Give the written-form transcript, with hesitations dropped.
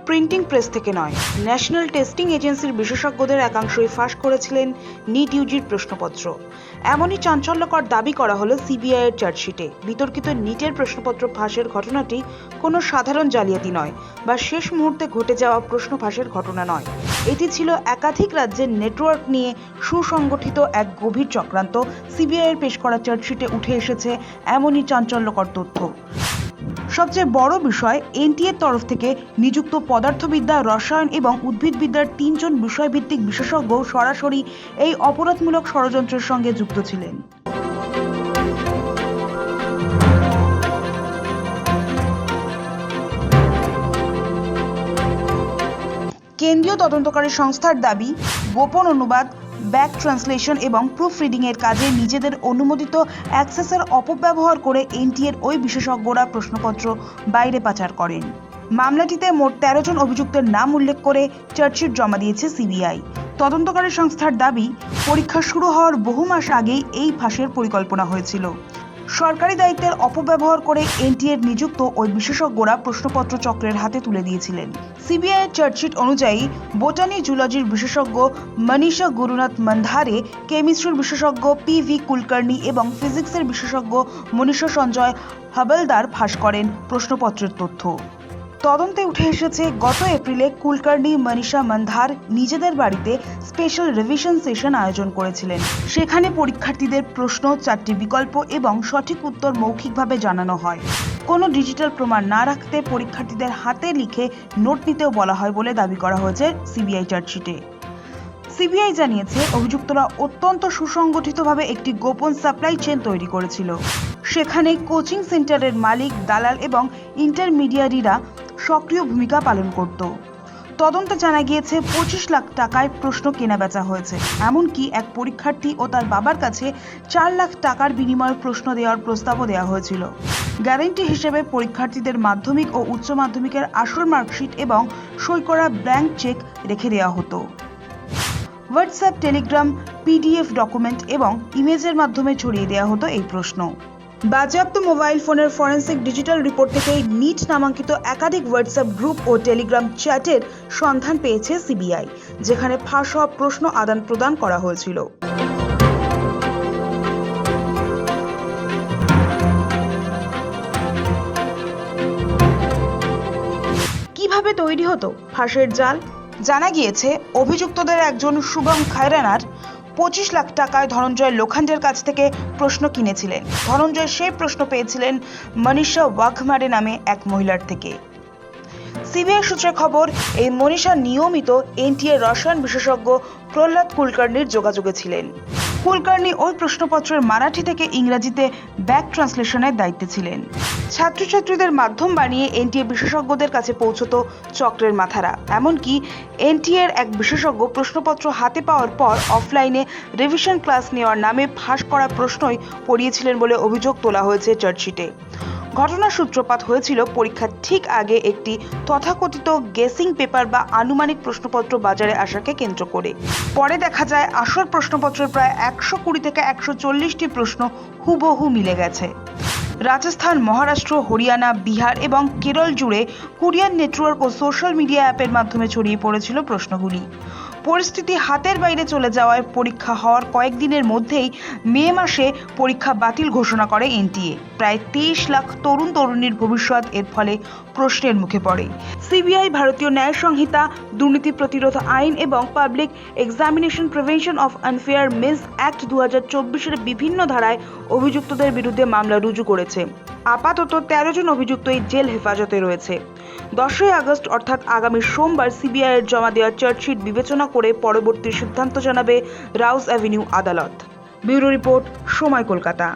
Printing press থেকে নয়, national testing এজেন্সির বিশেষজ্ঞদের একাংশই ফাঁস করেছিলেন নিট ইউজির প্রশ্নপত্র। এমনই চাঞ্চল্যকর দাবি করা হলো সিবিআই এর চার্জশিটে। বিতর্কিত নিটের প্রশ্নপত্র ফাঁসের ঘটনাটি কোনো সাধারণ জালিয়াতি নয় বা শেষ মুহূর্তে ঘটে যাওয়া প্রশ্ন ফাঁসের ঘটনা নয়। এটি ছিল একাধিক রাজ্যের নেটওয়ার্ক নিয়ে সুসংগঠিত এক গভীর চক্রান্ত। সিবিআই এর পেশ করা চার্জশিটে উঠে এসেছে এমনই চাঞ্চল্যকর তথ্য। সবচেয়ে বড় বিষয়, এনটিএর তরফ থেকে নিযুক্ত পদার্থবিদ্যা, রসায়ন এবং উদ্ভিদবিদ্যার 3 জন বিষয়ভিত্তিক বিশেষজ্ঞ সরাসরি এই অপরাধমূলক ষড়যন্ত্রের সঙ্গে যুক্ত ছিলেন। কেন্দ্রীয় তদন্তকারী সংস্থার দাবি, গোপন অনুবাদ, ব্যাক ট্রান্সলেশন এবং প্রুফ রিডিং এর কাজে নিজেদের অনুমোদিত অ্যাক্সেসের অপব্যবহার করে এনটিএর ওই বিশেষজ্ঞরা প্রশ্নপত্র বাইরে পাচার করেন। মামলাটিতে মোট 13 জন অভিযুক্তের নাম উল্লেখ করে চার্জশিট জমা দিয়েছে সিবিআই। তদন্তকারী সংস্থার দাবি, পরীক্ষা শুরু হওয়ার বহু মাস আগেই এই ফাঁসের পরিকল্পনা হয়েছিল। সরকারি দায়িত্বের অপব্যবহার করে এনটিএর নিযুক্ত ওই বিশেষজ্ঞরা প্রশ্নপত্র চক্রের হাতে তুলে দিয়েছিলেন। সিবিআই এর চার্জশিট অনুযায়ী বোটানি জুলজির বিশেষজ্ঞ মনীষা গুরুনাথ মন্ধারে, কেমিস্ট্রির বিশেষজ্ঞ পিভি কুলকার্নি এবং ফিজিক্সের বিশেষজ্ঞ মনীষা সঞ্জয় হাবলদার ফাঁস করেন প্রশ্নপত্রের তথ্য। তদন্তে উঠে এসেছে, গত এপ্রিলে কুলকার্নি, মনীষা মন্ধার নিজেদের বাড়িতে স্পেশাল রিভিশন সেশন আয়োজন করেছিলেন। সেখানে পরীক্ষার্থীদের প্রশ্ন, 4টি বিকল্প এবং সঠিক উত্তর মৌখিকভাবে জানানো হয়। কোনো ডিজিটাল প্রমাণ না রাখতে পরীক্ষার্থীদের হাতে লিখে নোট নিতেও বলা হয় বলে দাবি করা হয়েছে সিবিআই চার্জশিটে। সিবিআই জানিয়েছে, অভিযুক্তরা অত্যন্ত সুসংগঠিতভাবে একটি গোপন সাপ্লাই চেইন তৈরি করেছিল। সেখানে কোচিং সেন্টারের মালিক, দালাল এবং ইন্টারমিডিয়ারিরা সক্রিয় ভূমিকা পালন করত। তদন্তে জানা গিয়েছে 25 লাখ টাকায় প্রশ্ন কেনাবেচা হয়েছে। এমনকি এক পরীক্ষার্থী ও তার বাবার কাছে 4 লাখ টাকার বিনিময়ে প্রশ্ন দেওয়ার প্রস্তাবও দেওয়া হয়েছিল। গ্যারান্টি হিসেবে পরীক্ষার্থীদের মাধ্যমিক ও উচ্চ মাধ্যমিকের আসল মার্কশিট এবং সই করা ব্ল্যাঙ্ক চেক রেখে দেওয়া হতো। হোয়াটসঅ্যাপ, টেলিগ্রাম, পিডিএফ ডকুমেন্ট এবং ইমেজের মাধ্যমে ছড়িয়ে দেওয়া হতো এই প্রশ্ন। বাজেয়াপ্ত মোবাইল ফোনের ফরেন্সিক ডিজিটাল রিপোর্ট থেকে নিট নামাঙ্কিত একাধিক হোয়াটসঅ্যাপ গ্রুপ ও টেলিগ্রাম চ্যাটের সন্ধান পেয়েছে সিবিআই, যেখানে ফাঁস হওয়া প্রশ্ন আদান প্রদান করা হয়েছিল। কিভাবে তৈরি হতো ফাঁসের জাল? জানা গিয়েছে, অভিযুক্তদের একজন শুভম খায়রানার 25 লাখ টাকায় ধনঞ্জয় লোখান্ডের কাছ থেকে প্রশ্ন কিনেছিলেন। ধনঞ্জয় সেই প্রশ্ন পেয়েছিলেন মনীষা ওয়াঘমারে নামে এক মহিলার থেকে। সিবিআই সূত্রে খবর, এই মনীষা নিয়মিত এনটিএর রসায়ন বিশেষজ্ঞ প্রহ্লাদ কুলকার্নির যোগাযোগে ছিলেন। কুলকার্নি ওই প্রশ্নপত্রের মারাঠি থেকে ইংরেজিতে ব্যাক ট্রান্সলেশনের দায়িত্বে ছিলেন। ছাত্রছাত্রীদের মাধ্যম বানিয়ে এনটিএ বিশেষজ্ঞদের কাছে পৌঁছত চক্রের মাথারা। এমনকি এনটিএর এক বিশেষজ্ঞ প্রশ্নপত্র হাতে পাওয়ার পর অফলাইনে রিভিশন ক্লাস নেওয়ার নামে ফাঁস করা প্রশ্নই পড়িয়েছিলেন বলে অভিযোগ তোলা হয়েছে চার্জশিটে। ঘটনার সূত্রপাত হয়েছিল পরীক্ষার ঠিক আগে একটি তথাকথিত গেসিং পেপার বা আনুমানিক প্রশ্নপত্র বাজারে আসাকে কেন্দ্র করে। পরে দেখা যায়, আসল প্রশ্নপত্রের প্রায় 120 থেকে 140টি প্রশ্ন হুবহু মিলে গেছে। রাজস্থান, মহারাষ্ট্র, হরিয়ানা, বিহার এবং কেরল জুড়ে কুরিয়ার নেটওয়ার্ক ও সোশ্যাল মিডিয়া অ্যাপের মাধ্যমে ছড়িয়ে পড়েছিল প্রশ্নগুলি। পরিস্থিতি হাতের বাইরে চলে যাওয়ায় পরীক্ষা হওয়ার কয়েকদিনের মধ্যেই মে মাসে পরীক্ষা বাতিল ঘোষণা করে এনটিএ। প্রায় 23 লাখ তরুণ তরুণীর ভবিষ্যৎ এর ফলে প্রশ্নের মুখে পড়ে। সিবিআই ভারতীয় ন্যায় সংহিতা, দুর্নীতি প্রতিরোধ আইন এবং public examination prevention of unfair means act 2024-এর বিভিন্ন ধারায় অভিযুক্তদের বিরুদ্ধে মামলা রুজু করেছে। আপাতত 13 জন অভিযুক্তই জেল হেফাজতে রয়েছে। 10ই আগস্ট অর্থাৎ আগামী সোমবার সিবিআই এর জমা দেওয়া চার্জশিট বিবেচনা করে পরবর্তী সিদ্ধান্ত জানাবে রাউস অ্যাভিনিউ আদালত। ব্যুরো রিপোর্ট, সময়, কলকাতা।